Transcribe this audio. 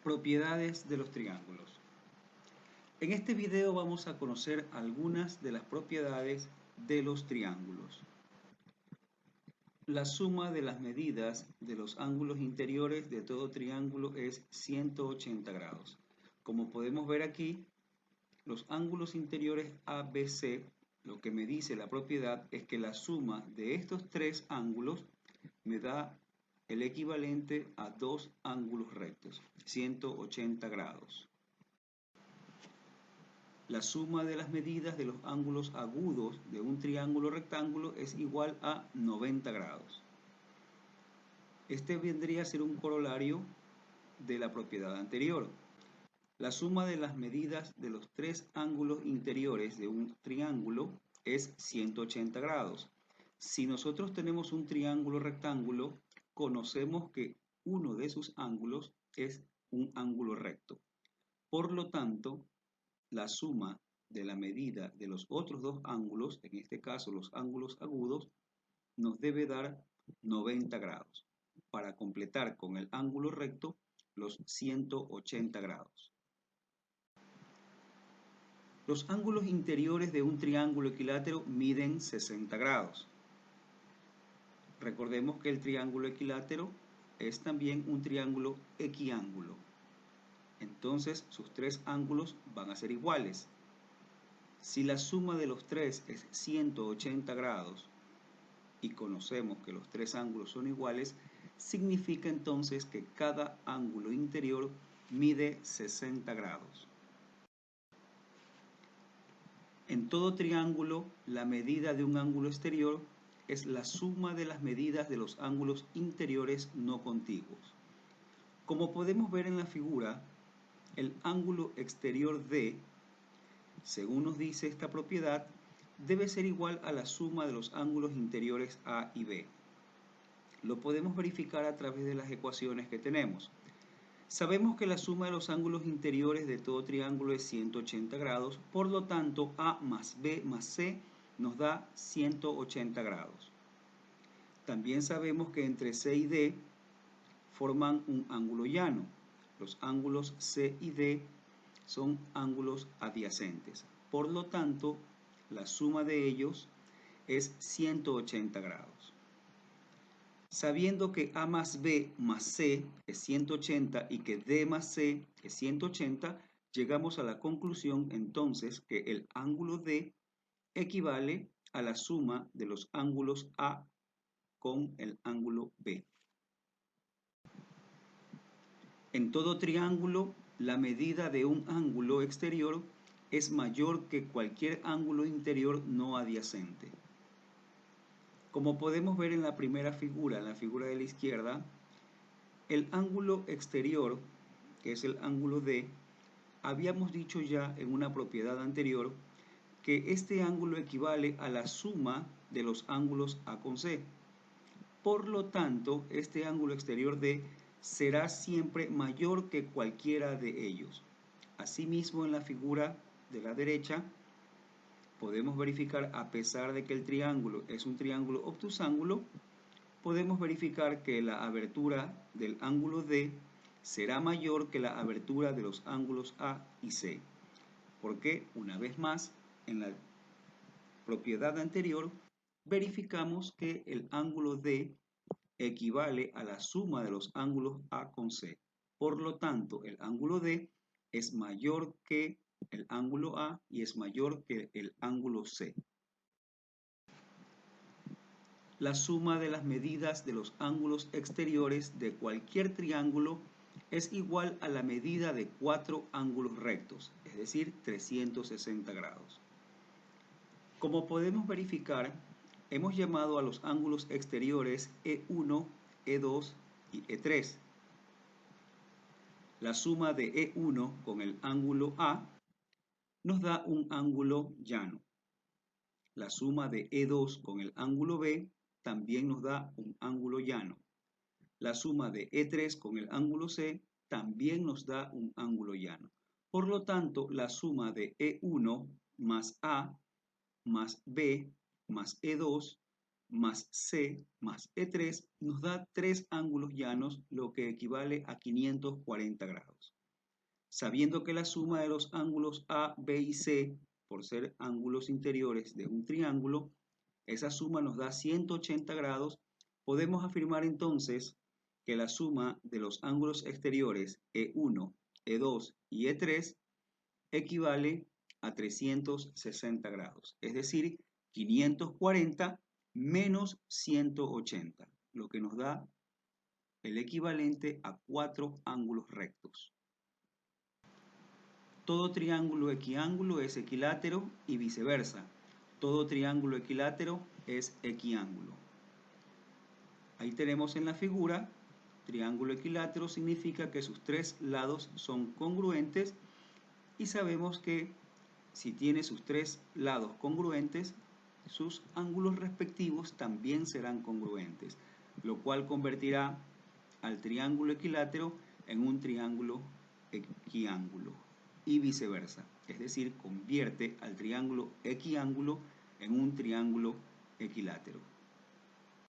Propiedades de los triángulos. En este video vamos a conocer algunas de las propiedades de los triángulos. La suma de las medidas de los ángulos interiores de todo triángulo es 180 grados. Como podemos ver aquí, los ángulos interiores ABC, lo que me dice la propiedad es que la suma de estos tres ángulos me da el equivalente a dos ángulos rectos, 180 grados. La suma de las medidas de los ángulos agudos de un triángulo rectángulo es igual a 90 grados. Este vendría a ser un corolario de la propiedad anterior. La suma de las medidas de los tres ángulos interiores de un triángulo es 180 grados. Si nosotros tenemos un triángulo rectángulo, conocemos que uno de sus ángulos es un ángulo recto. Por lo tanto, la suma de la medida de los otros dos ángulos, en este caso los ángulos agudos, nos debe dar 90 grados para completar con el ángulo recto los 180 grados. Los ángulos interiores de un triángulo equilátero miden 60 grados. Recordemos que el triángulo equilátero es también un triángulo equiángulo. Entonces sus tres ángulos van a ser iguales. Si la suma de los tres es 180 grados y conocemos que los tres ángulos son iguales, significa entonces que cada ángulo interior mide 60 grados. En todo triángulo, la medida de un ángulo exterior es la suma de las medidas de los ángulos interiores no contiguos. Como podemos ver en la figura, el ángulo exterior D, según nos dice esta propiedad, debe ser igual a la suma de los ángulos interiores A y B. Lo podemos verificar a través de las ecuaciones que tenemos. Sabemos que la suma de los ángulos interiores de todo triángulo es 180 grados, por lo tanto A más B más C nos da 180 grados. También sabemos que entre C y D forman un ángulo llano. Los ángulos C y D son ángulos adyacentes. Por lo tanto, la suma de ellos es 180 grados. Sabiendo que A más B más C es 180 y que D más C es 180, llegamos a la conclusión entonces que el ángulo D equivale a la suma de los ángulos A con el ángulo B. En todo triángulo, la medida de un ángulo exterior es mayor que cualquier ángulo interior no adyacente. Como podemos ver en la primera figura, en la figura de la izquierda, el ángulo exterior, que es el ángulo D, habíamos dicho ya en una propiedad anterior que este ángulo equivale a la suma de los ángulos A con C. Por lo tanto, este ángulo exterior D será siempre mayor que cualquiera de ellos. Asimismo, en la figura de la derecha, podemos verificar, a pesar de que el triángulo es un triángulo obtusángulo, podemos verificar que la abertura del ángulo D será mayor que la abertura de los ángulos A y C. Porque, una vez más, en la propiedad anterior, verificamos que el ángulo D equivale a la suma de los ángulos A con C. Por lo tanto, el ángulo D es mayor que el ángulo A y es mayor que el ángulo C. La suma de las medidas de los ángulos exteriores de cualquier triángulo es igual a la medida de cuatro ángulos rectos, es decir, 360 grados. Como podemos verificar, hemos llamado a los ángulos exteriores E1, E2 y E3. La suma de E1 con el ángulo A nos da un ángulo llano. La suma de E2 con el ángulo B también nos da un ángulo llano. La suma de E3 con el ángulo C también nos da un ángulo llano. Por lo tanto, la suma de E1 más A más B más E2 más C más E3 nos da 3 ángulos llanos, lo que equivale a 540 grados. Sabiendo que la suma de los ángulos A, B y C, por ser ángulos interiores de un triángulo, esa suma nos da 180 grados, podemos afirmar entonces que la suma de los ángulos exteriores E1, E2 y E3 equivale a 360 grados, es decir, 540 menos 180, lo que nos da el equivalente a 4 ángulos rectos. Todo triángulo equiángulo es equilátero y viceversa. Todo triángulo equilátero es equiángulo. Ahí tenemos en la figura, triángulo equilátero significa que sus 3 lados son congruentes y sabemos que si tiene sus 3 lados congruentes, sus ángulos respectivos también serán congruentes, lo cual convertirá al triángulo equilátero en un triángulo equiángulo y viceversa, es decir, convierte al triángulo equiángulo en un triángulo equilátero.